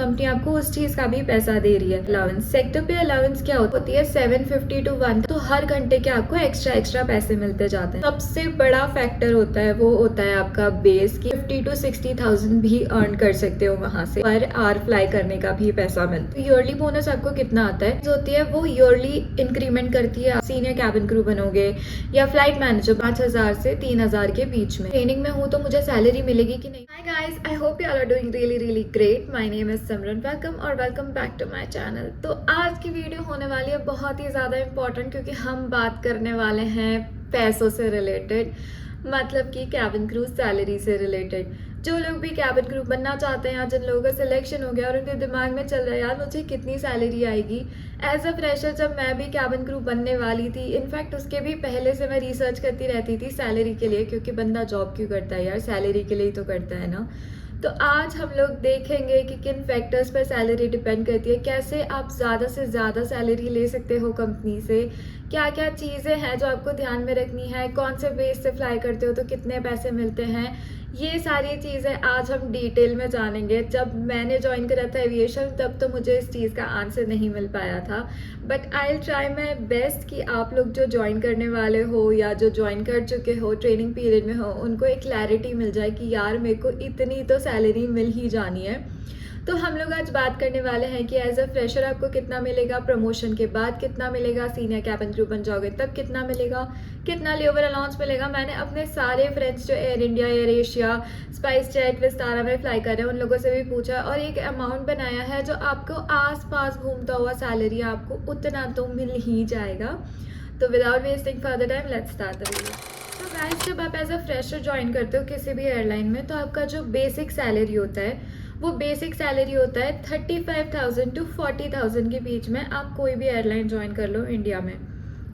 Company आपको उस चीज का भी पैसा दे रही है। अलाउंस, सेक्टर पे अलाउंस क्या होती है 750 to 1, तो हर घंटे के आपको एक्स्ट्रा पैसे मिलते जाते हैं। सबसे बड़ा फैक्टर होता है वो होता है आपका बेस की 50 to 60,000 भी अर्न कर सकते हो वहां से, पर आवर फ्लाई करने का भी पैसा मिलता है। ईयरली बोनस आपको कितना आता है होती है वो ईयरली इंक्रीमेंट करती है। सीनियर कैबिन क्रू बनोगे या फ्लाइट मैनेजर 5,000 से 3,000 के बीच में। ट्रेनिंग में हूँ तो मुझे सैलरी मिलेगी कि नहीं। Hi guys, I hope you are doing really great. My name is Simran, welcome और welcome back to my channel. तो आज की वीडियो होने वाली है बहुत ही ज़्यादा इंपॉर्टेंट, क्योंकि हम बात करने वाले हैं पैसों से रिलेटेड, मतलब कि कैबिन क्रू सैलरी से रिलेटेड। जो लोग भी कैबिन क्रू बनना चाहते हैं या जिन लोगों का सिलेक्शन हो गया और उनके दिमाग में चल रहा है यार मुझे कितनी सैलरी आएगी। एज अ फ्रेशर जब मैं भी कैबिन क्रू बनने वाली थी, इनफैक्ट उसके भी पहले से मैं रिसर्च करती रहती थी सैलरी के लिए, क्योंकि बंदा जॉब क्यों करता है यार, सैलरी के लिए ही तो करता है ना। तो आज हम लोग देखेंगे कि किन फैक्टर्स पर सैलरी डिपेंड करती है, कैसे आप ज़्यादा से ज़्यादा सैलरी ले सकते हो कंपनी से, क्या क्या चीज़ें हैं जो आपको ध्यान में रखनी है, कौन से बेस से फ्लाई करते हो तो कितने पैसे मिलते हैं। ये सारी चीज़ें आज हम डिटेल में जानेंगे। जब मैंने ज्वाइन करा था एविएशन तब तो मुझे इस चीज़ का आंसर नहीं मिल पाया था, but I will try my best कि आप लोग जो ज्वाइन करने वाले हो या जो ज्वाइन कर चुके हो ट्रेनिंग पीरियड में हो उनको एक क्लैरिटी मिल जाए कि यार मेरे को इतनी तो सैलरी मिल ही जानी है। तो हम लोग आज बात करने वाले हैं कि एज अ फ्रेशर आपको कितना मिलेगा, प्रमोशन के बाद कितना मिलेगा, सीनियर कैबिन क्रू बन जाओगे तब कितना मिलेगा, कितना लेओवर अलाउंस मिलेगा। मैंने अपने सारे फ्रेंड्स जो air India, air Asia, spice jet, Vistara में फ्लाई कर रहे हैं उन लोगों से भी पूछा और एक अमाउंट बनाया है जो आपको आस पास घूमता हुआ सैलरी आपको उतना तो मिल ही जाएगा। तो without wasting further time let's start the video. तो गाइस, जब आप एज अ फ्रेशर ज्वाइन करते हो किसी भी एयरलाइन में तो आपका जो बेसिक सैलरी होता है वो बेसिक सैलरी होता है 35,000 to 40,000 के बीच में। आप कोई भी एयरलाइन ज्वाइन कर लो इंडिया में,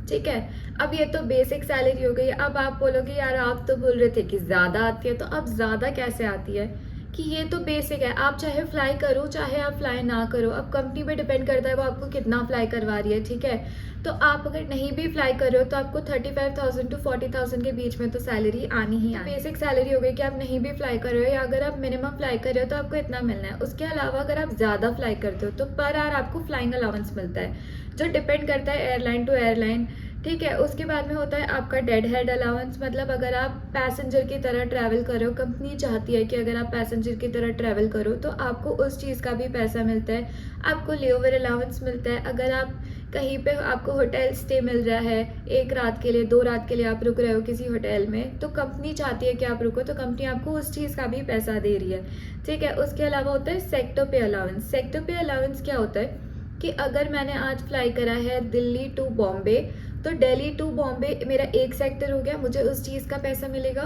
ठीक है। अब ये तो बेसिक सैलरी हो गई। अब आप बोलोगे यार आप तो बोल रहे थे कि ज़्यादा आती है, तो अब ज़्यादा कैसे आती है कि ये तो बेसिक है। आप चाहे फ्लाई करो चाहे आप फ्लाई ना करो, अब कंपनी पे डिपेंड करता है वो आपको कितना फ्लाई करवा रही है, ठीक है। तो आप अगर नहीं भी फ्लाई कर रहे हो तो आपको 35,000 to 40,000 के बीच में तो सैलरी आनी ही आनी। बेसिक सैलरी हो गई कि आप नहीं भी फ्लाई कर रहे हो या अगर आप मिनिमम फ्लाई कर रहे हो तो आपको इतना मिलना है। उसके अलावा अगर आप ज़्यादा फ्लाई करते हो तो पर आवर आपको फ्लाइंग अलाउंस मिलता है, जो डिपेंड करता है एयरलाइन टू एयरलाइन, ठीक है। उसके बाद में होता है आपका डेड हेड अलाउंस, मतलब अगर आप पैसेंजर की तरह ट्रैवल करो, कंपनी चाहती है कि अगर आप पैसेंजर की तरह ट्रैवल करो तो आपको उस चीज़ का भी पैसा मिलता है। आपको लेओवर अलाउंस मिलता है। अगर आप कहीं पे आपको होटल स्टे मिल रहा है, एक रात के लिए 2 रात के लिए आप रुक रहे हो किसी होटल में, तो कंपनी चाहती है कि आप रुको तो कंपनी आपको उस चीज़ का भी पैसा दे रही है, ठीक है। उसके अलावा होता है सेक्टर पे अलाउंस। सेक्टर पे अलाउंस क्या होता है कि अगर मैंने आज फ्लाई करा है दिल्ली टू बॉम्बे, तो दिल्ली टू बॉम्बे मेरा एक सेक्टर हो गया, मुझे उस चीज़ का पैसा मिलेगा।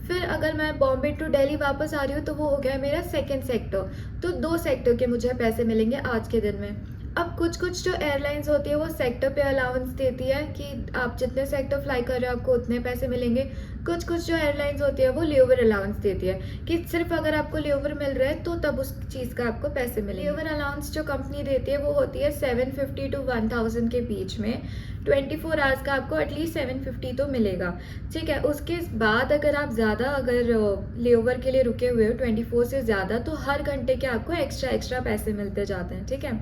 फिर अगर मैं बॉम्बे टू दिल्ली वापस आ रही हूँ तो वो हो गया मेरा सेकंड सेक्टर, तो 2 सेक्टर के मुझे पैसे मिलेंगे आज के दिन में। अब कुछ जो एयरलाइंस होती है वो सेक्टर पे अलाउंस देती है कि आप जितने सेक्टर फ्लाई कर रहे हो आपको उतने पैसे मिलेंगे। कुछ जो एयरलाइंस होती है वो लेओवर अलाउंस देती है कि सिर्फ अगर आपको लेओवर मिल रहा है तो तब उस चीज़ का आपको पैसे मिलेंगे। लेओवर अलाउंस जो कंपनी देती है वो होती है 750 to 1,000 के बीच में। 24 आवर्स का आपको एटलीस्ट 750 तो मिलेगा, ठीक है। उसके बाद अगर आप ज़्यादा अगर लेओवर के लिए रुके हुए हो 24 से ज़्यादा, तो हर घंटे के आपको एक्स्ट्रा पैसे मिलते जाते हैं, ठीक है।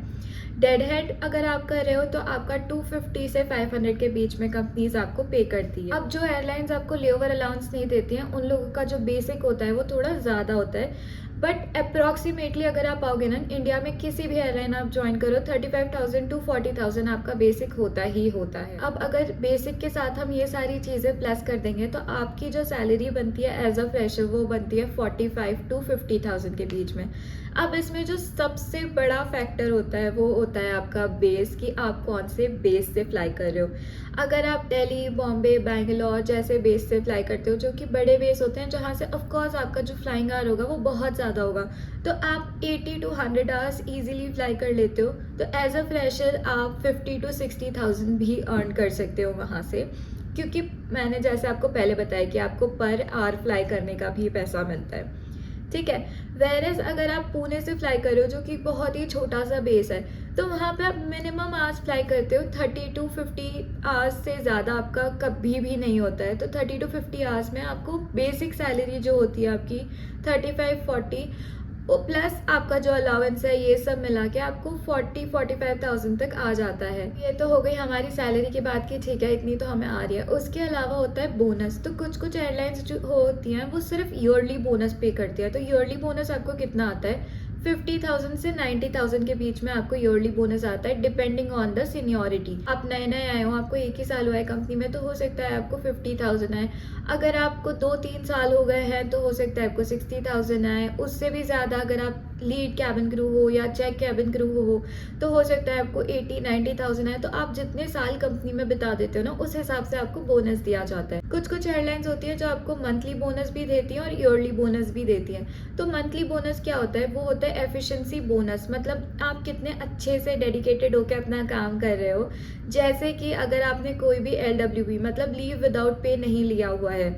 डेड हेड अगर आप कर रहे हो तो आपका 250 से 500 के बीच में कंपनीज आपको पे करती है। अब जो एयरलाइंस आपको लेओवर अलाउंस नहीं देती हैं उन लोगों का जो बेसिक होता है वो थोड़ा ज़्यादा होता है, बट अप्रॉक्सीमेटली अगर आप आओगे ना इंडिया में किसी भी एयरलाइन आप ज्वाइन करो 35,000 to 40,000 आपका बेसिक होता ही होता है। अब अगर बेसिक के साथ हम ये सारी चीज़ें प्लस कर देंगे तो आपकी जो सैलरी बनती है एज अ फ्रेशर वो बनती है 45 to 50,000 के बीच में। अब इसमें जो सबसे बड़ा फैक्टर होता है वो होता है आपका बेस, कि आप कौन से बेस से फ्लाई कर रहे हो। अगर आप दिल्ली, बॉम्बे, बैंगलोर जैसे बेस से फ्लाई करते हो जो कि बड़े बेस होते हैं जहाँ से ऑफकोर्स आपका जो फ्लाइंग आवर होगा वो बहुत ज़्यादा होगा, तो आप 80 to 100 आवर्स ईजिली फ्लाई कर लेते हो। तो एज अ फ्रेशर आप 50 to 60,000 भी अर्न कर सकते हो वहाँ से, क्योंकि मैंने जैसे आपको पहले बताया कि आपको पर आवर फ्लाई करने का भी पैसा मिलता है, ठीक है। वेरेस अगर आप पुणे से फ्लाई कर रहे हो जो कि बहुत ही छोटा सा बेस है, तो वहाँ पे आप मिनिमम आवर्स फ्लाई करते हो 30 to 50 आवर्स से ज़्यादा आपका कभी भी नहीं होता है। तो 30 to 50 आवर्स में आपको बेसिक सैलरी जो होती है आपकी 35-40 वो प्लस आपका जो अलाउंस है ये सब मिला के आपको 40-45,000 तक आ जाता है। ये तो हो गई हमारी सैलरी की बात की, ठीक है इतनी तो हमें आ रही है। उसके अलावा होता है बोनस। तो कुछ कुछ एयरलाइंस जो होती हैं वो सिर्फ ईयरली बोनस पे करती है। तो ईयरली बोनस आपको कितना आता है, 50,000 से 90,000 के बीच में आपको ईयरली बोनस आता है, डिपेंडिंग ऑन द सीनियोरिटी। आप नए नए आए हो, आपको 1 ही साल हुआ है कंपनी में, तो हो सकता है आपको 50,000 आए। अगर आपको 2-3 साल हो गए हैं तो हो सकता है आपको 60,000 आए। उससे भी ज़्यादा अगर आप लीड कैबिन क्रू हो या चेक कैबिन क्रू हो तो हो सकता है आपको 80-90,000 आए। तो आप जितने साल कंपनी में बिता देते हो ना, उस हिसाब से आपको बोनस दिया जाता है। कुछ कुछ एयरलाइंस होती है जो आपको मंथली बोनस भी देती है और ईयरली बोनस भी देती है। तो मंथली बोनस क्या होता है, वो होता है एफिशिएंसी बोनस। मतलब आप कितने अच्छे से डेडिकेटेड होकर अपना काम कर रहे हो। जैसे कि अगर आपने कोई भी LWB मतलब लीव विदाउट पे नहीं लिया हुआ है,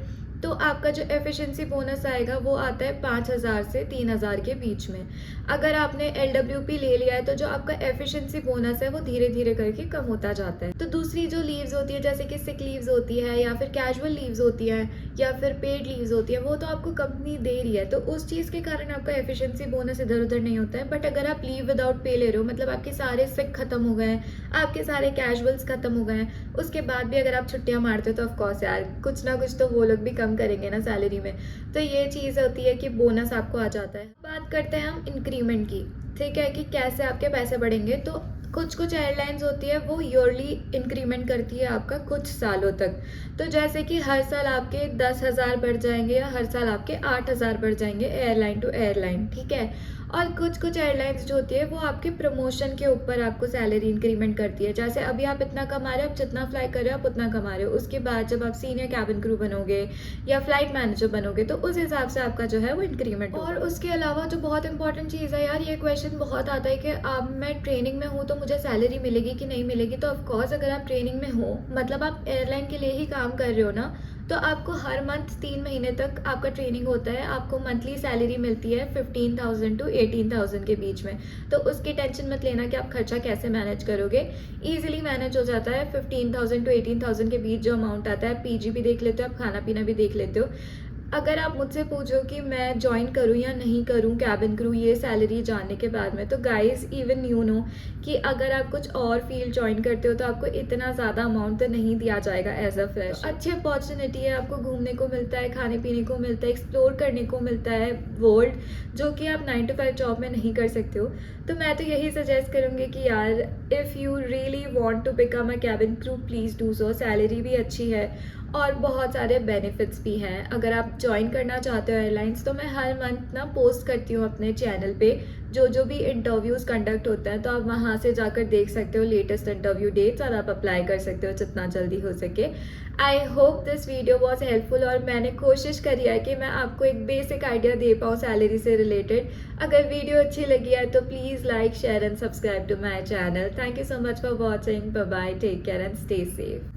तो आपका जो एफिशिएंसी बोनस आएगा वो आता है 5,000 से 3,000 के बीच में। अगर आपने LWP ले लिया है तो जो आपका एफिशिएंसी बोनस है वो धीरे धीरे करके कम होता जाता है। तो दूसरी जो लीव्स होती है, जैसे कि सिक लीव्स होती है या फिर कैजुअल लीव्स होती है या फिर पेड लीव्स होती है, वो तो आपको कंपनी दे रही है, तो उस चीज़ के कारण आपका एफिशिएंसी बोनस इधर उधर नहीं होता है। बट अगर आप लीव विदाउट पे ले रहे हो, मतलब आपके सारे सिक खत्म हो गए हैं, आपके सारे कैजुअल्स खत्म हो गए हैं, उसके बाद भी अगर आप छुट्टियां मारते हो तो ऑफकोर्स यार कुछ ना कुछ तो वो लोग भी कम करेंगे ना सैलरी में। तो ये चीज़ होती है कि बोनस आपको आ जाता है। बात करते हैं हम इंक्रीमेंट की, ठीक है, कि कैसे आपके पैसे बढ़ेंगे। तो कुछ कुछ एयरलाइंस होती है वो ईयरली इंक्रीमेंट करती है आपका कुछ सालों तक। तो जैसे कि हर साल आपके 10,000 बढ़ जाएंगे या हर साल आपके 8,000 बढ़ जाएंगे एयरलाइन टू एयरलाइन, ठीक है। और कुछ कुछ एयरलाइंस जो होती है वो आपके प्रमोशन के ऊपर आपको सैलरी इंक्रीमेंट करती है। जैसे अभी आप इतना कमा रहे हो, आप जितना फ्लाई कर रहे हो आप उतना कमा रहे हो, उसके बाद जब आप सीनियर कैबिन क्रू बनोगे या फ्लाइट मैनेजर बनोगे तो उस हिसाब से आपका जो है वो इंक्रीमेंट होगा। और उसके अलावा जो बहुत इंपॉर्टेंट चीज़ है यार, ये क्वेश्चन बहुत आता है कि अब मैं ट्रेनिंग में हूँ तो मुझे सैलरी मिलेगी कि नहीं मिलेगी। तो ऑफकोर्स अगर आप ट्रेनिंग में हो, मतलब आप एयरलाइन के लिए ही काम कर रहे हो ना, तो आपको हर मंथ 3 महीने तक आपका ट्रेनिंग होता है। आपको मंथली सैलरी मिलती है 15,000 टू 18,000 के बीच में। तो उसकी टेंशन मत लेना कि आप खर्चा कैसे मैनेज करोगे, ईजिली मैनेज हो जाता है। 15,000 टू 18,000 के बीच जो अमाउंट आता है, पीजी भी देख लेते हो आप, खाना पीना भी देख लेते हो। अगर आप मुझसे पूछो कि मैं ज्वाइन करूं या नहीं करूं कैबिन क्रू ये सैलरी जानने के बाद में, तो गाइस इवन यू नो कि अगर आप कुछ और फील्ड ज्वाइन करते हो तो आपको इतना ज़्यादा अमाउंट तो नहीं दिया जाएगा एज अ फ्रेश। तो अच्छी अपॉर्चुनिटी है, आपको घूमने को मिलता है, खाने पीने को मिलता है, एक्सप्लोर करने को मिलता है वर्ल्ड, जो कि आप 9 to 5 जॉब में नहीं कर सकते हो। तो मैं तो यही सजेस्ट करूँगी कि यार if you really want to become a cabin crew please do so. Salary भी अच्छी है और बहुत सारे बेनिफिट्स भी हैं। अगर आप ज्वाइन करना चाहते हो एयरलाइंस, तो मैं हर मंथ ना पोस्ट करती हूँ अपने चैनल पे जो भी इंटरव्यूज़ कंडक्ट होते हैं, तो आप वहाँ से जाकर देख सकते हो लेटेस्ट इंटरव्यू डेट्स और आप अप्लाई कर सकते हो जितना जल्दी हो सके। I hope this video was helpful और मैंने कोशिश करी है कि मैं आपको एक बेसिक आइडिया दे पाऊँ सैलरी से रिलेटेड। अगर वीडियो अच्छी लगी है तो please like share and subscribe to my channel. Thank you so much for watching. Bye bye, take care and stay safe.